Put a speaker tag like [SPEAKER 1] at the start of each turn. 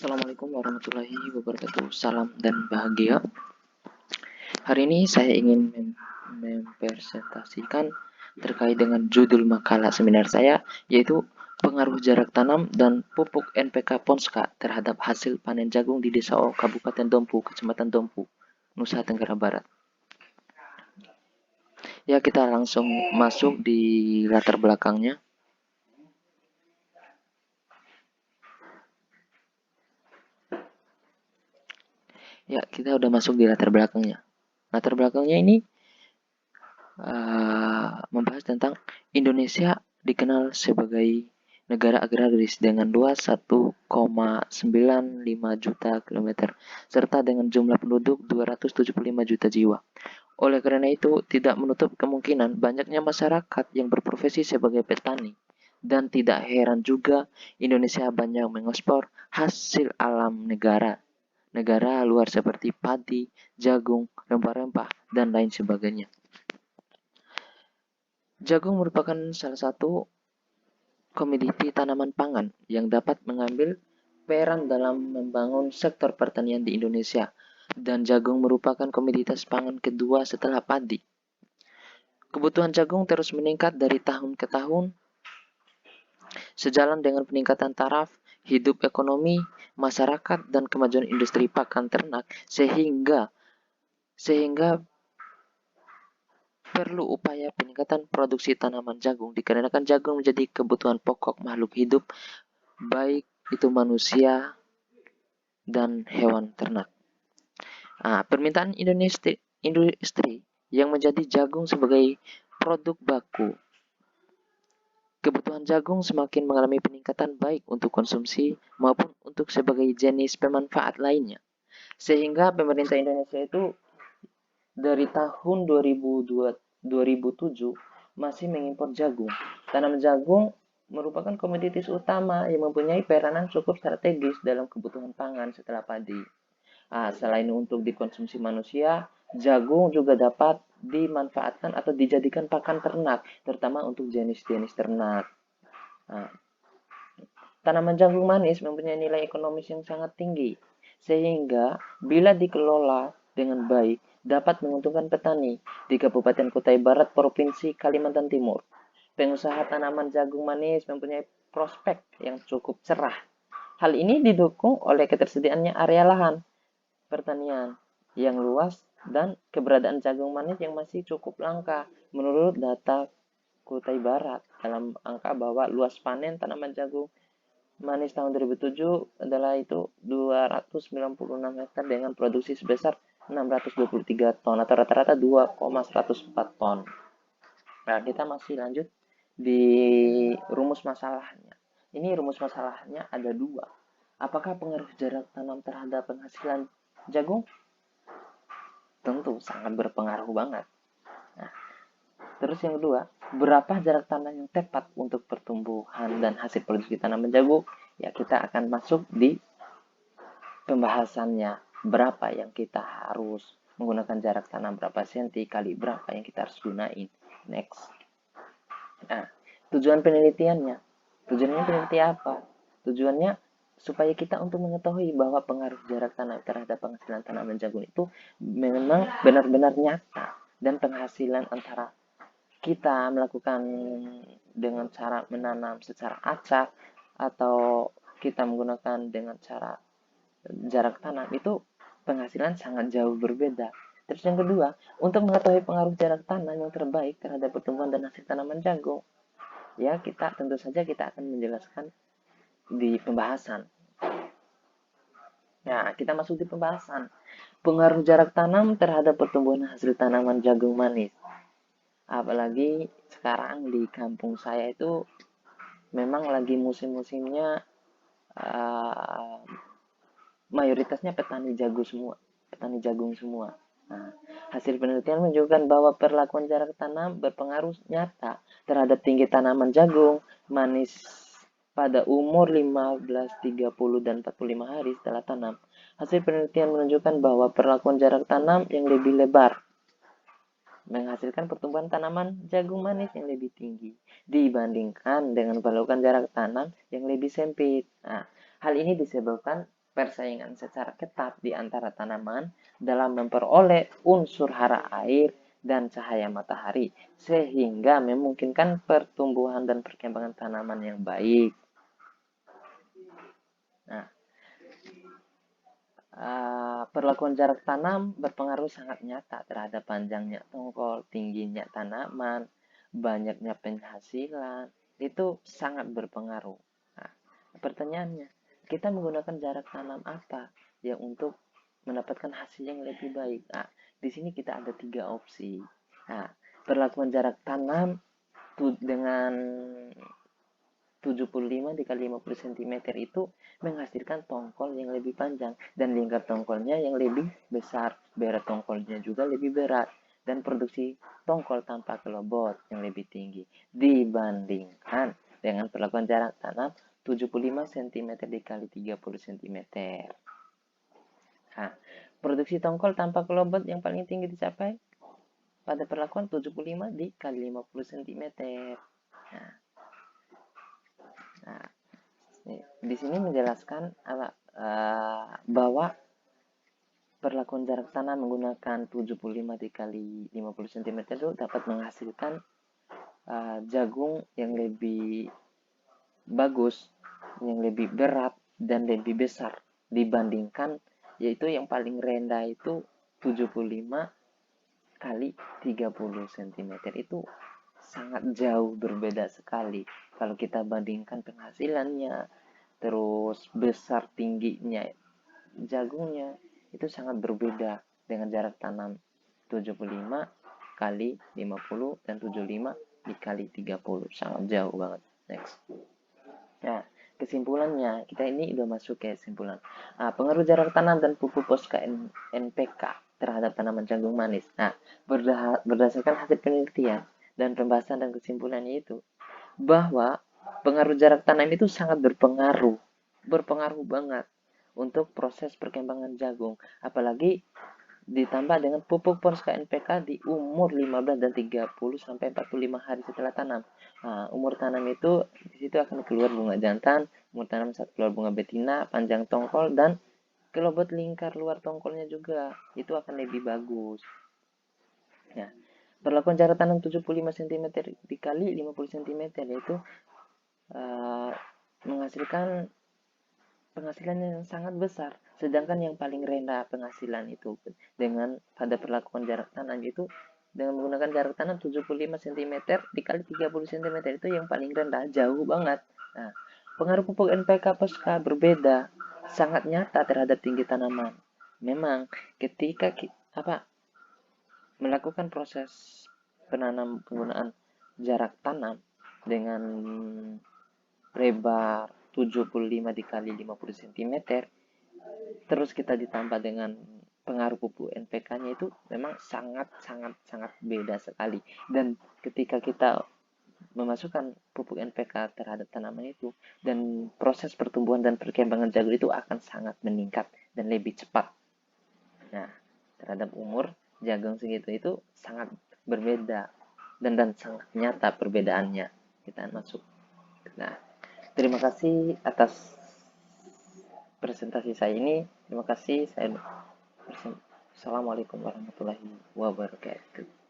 [SPEAKER 1] Assalamualaikum warahmatullahi wabarakatuh. Salam dan bahagia. Hari ini saya ingin mempresentasikan terkait dengan judul makalah seminar saya, yaitu pengaruh jarak tanam dan pupuk NPK Ponska terhadap hasil panen jagung di Desa O, Kabupaten Dompu, Kecamatan Dompu, Nusa Tenggara Barat. Ya, kita langsung masuk di latar belakangnya. Ya, kita udah masuk di latar belakangnya. Latar belakangnya ini membahas tentang Indonesia dikenal sebagai negara agraris dengan luas 1,95 juta kilometer serta dengan jumlah penduduk 275 juta jiwa. Oleh karena itu, tidak menutup kemungkinan banyaknya masyarakat yang berprofesi sebagai petani. Dan tidak heran juga Indonesia banyak mengekspor hasil alam negara luar seperti padi, jagung, rempah-rempah, dan lain sebagainya. Jagung merupakan salah satu komoditi tanaman pangan yang dapat mengambil peran dalam membangun sektor pertanian di Indonesia, dan jagung merupakan komoditas pangan kedua setelah padi. Kebutuhan jagung terus meningkat dari tahun ke tahun, sejalan dengan peningkatan taraf hidup ekonomi masyarakat dan kemajuan industri pakan ternak, sehingga perlu upaya peningkatan produksi tanaman jagung dikarenakan jagung menjadi kebutuhan pokok makhluk hidup, baik itu manusia dan hewan ternak. Permintaan industri yang menjadi jagung sebagai produk baku. Kebutuhan jagung semakin mengalami peningkatan baik untuk konsumsi maupun untuk sebagai jenis pemanfaat lainnya. Sehingga pemerintah Indonesia itu dari tahun 2007 masih mengimpor jagung. Tanaman jagung merupakan komoditas utama yang mempunyai peranan cukup strategis dalam kebutuhan pangan setelah padi. Selain untuk dikonsumsi manusia, jagung juga dapat dimanfaatkan atau dijadikan pakan ternak, terutama untuk jenis-jenis ternak. Tanaman jagung manis mempunyai nilai ekonomis yang sangat tinggi, sehingga bila dikelola dengan baik, dapat menguntungkan petani di Kabupaten Kutai Barat, Provinsi Kalimantan Timur. Pengusaha tanaman jagung manis mempunyai prospek yang cukup cerah. Hal ini didukung oleh ketersediaannya area lahan pertanian yang luas dan keberadaan jagung manis yang masih cukup langka. Menurut data Kutai Barat, dalam angka bahwa luas panen tanaman jagung manis tahun 2007 adalah itu 296 hektar dengan produksi sebesar 623 ton atau rata-rata 2,104 ton. Nah, kita masih lanjut di rumus masalahnya. Ini rumus masalahnya ada dua. Apakah pengaruh jarak tanam terhadap penghasilan jagung? Tentu sangat berpengaruh banget. Nah, terus yang kedua, berapa jarak tanam yang tepat untuk pertumbuhan dan hasil produksi tanaman jagung? Ya, kita akan masuk di pembahasannya. Berapa yang kita harus menggunakan jarak tanam berapa senti kali berapa yang kita harus gunain. Next. Nah, tujuan penelitiannya. Tujuannya peneliti apa? Tujuannya supaya kita untuk mengetahui bahwa pengaruh jarak tanam terhadap penghasilan tanaman jagung itu memang benar-benar nyata, dan penghasilan antara kita melakukan dengan cara menanam secara acak atau kita menggunakan dengan cara jarak tanam itu penghasilan sangat jauh berbeda. Terus yang kedua, untuk mengetahui pengaruh jarak tanam yang terbaik terhadap pertumbuhan dan hasil tanaman jagung, ya kita tentu saja kita akan menjelaskan di pembahasan. Nah, kita masuk di pembahasan. Pengaruh jarak tanam terhadap pertumbuhan hasil tanaman jagung manis. Apalagi sekarang di kampung saya itu memang lagi musim-musimnya mayoritasnya petani jagung semua. Nah, hasil penelitian menunjukkan bahwa perlakuan jarak tanam berpengaruh nyata terhadap tinggi tanaman jagung manis pada umur 15, 30, dan 45 hari setelah tanam. Hasil penelitian menunjukkan bahwa perlakuan jarak tanam yang lebih lebar menghasilkan pertumbuhan tanaman jagung manis yang lebih tinggi dibandingkan dengan perlakuan jarak tanam yang lebih sempit. Nah, hal ini disebabkan persaingan secara ketat di antara tanaman dalam memperoleh unsur hara air dan cahaya matahari, sehingga memungkinkan pertumbuhan dan perkembangan tanaman yang baik. Nah, perlakuan jarak tanam berpengaruh sangat nyata terhadap panjangnya tongkol, tingginya tanaman, banyaknya penghasilan. Itu sangat berpengaruh. Nah, pertanyaannya, kita menggunakan jarak tanam apa ya untuk mendapatkan hasil yang lebih baik? Nah, di sini kita ada 3 opsi. Nah, perlakuan jarak tanam dengan 75 dikali 50 cm itu menghasilkan tongkol yang lebih panjang dan lingkar tongkolnya yang lebih besar, berat tongkolnya juga lebih berat, dan produksi tongkol tanpa kelobot yang lebih tinggi dibandingkan dengan perlakuan jarak tanam 75 cm dikali 30 cm. Nah, produksi tongkol tanpa kelobot yang paling tinggi dicapai pada perlakuan 75 dikali 50 cm. Nah, nah di sini menjelaskan bahwa perlakuan jarak tanam menggunakan 75 dikali 50 cm itu dapat menghasilkan jagung yang lebih bagus, yang lebih berat dan lebih besar dibandingkan yaitu yang paling rendah itu 75 kali 30 cm. Itu sangat jauh berbeda sekali kalau kita bandingkan penghasilannya, terus besar tingginya jagungnya itu sangat berbeda dengan jarak tanam 75 kali 50 dan 75 dikali 30, sangat jauh banget. Next. Nah, kesimpulannya, kita ini udah masuk ke kesimpulan. Pengaruh jarak tanam dan pupuk Posca NPK terhadap tanaman jagung manis. Nah, berdasarkan hasil penelitian dan pembahasan dan kesimpulannya itu, bahwa pengaruh jarak tanam itu sangat berpengaruh banget untuk proses perkembangan jagung, apalagi ditambah dengan pupuk Posca NPK di umur 15 dan 30 sampai 45 hari setelah tanam. Nah, umur tanam itu di situ akan keluar bunga jantan, umur tanam saat keluar bunga betina, panjang tongkol dan kelobot lingkar luar tongkolnya juga itu akan lebih bagus. Nah, perlakuan jarak tanam 75 cm dikali 50 cm yaitu menghasilkan penghasilan yang sangat besar, sedangkan yang paling rendah penghasilan itu dengan pada perlakuan jarak tanam itu dengan menggunakan jarak tanam 75 cm dikali 30 cm itu yang paling rendah, jauh banget. Nah, pengaruh pupuk NPK Posca berbeda, sangat nyata terhadap tinggi tanaman. Memang ketika melakukan proses penggunaan jarak tanam dengan lebar 75 dikali 50 cm, terus kita ditambah dengan pengaruh pupuk NPK-nya itu memang sangat beda sekali. Dan ketika kita memasukkan pupuk NPK terhadap tanaman itu, dan proses pertumbuhan dan perkembangan jagung itu akan sangat meningkat dan lebih cepat. Nah, terhadap umur jagung segitu itu sangat berbeda dan sangat nyata perbedaannya. Kita masuk. Nah, terima kasih atas presentasi saya ini. Terima kasih. Assalamualaikum warahmatullahi wabarakatuh.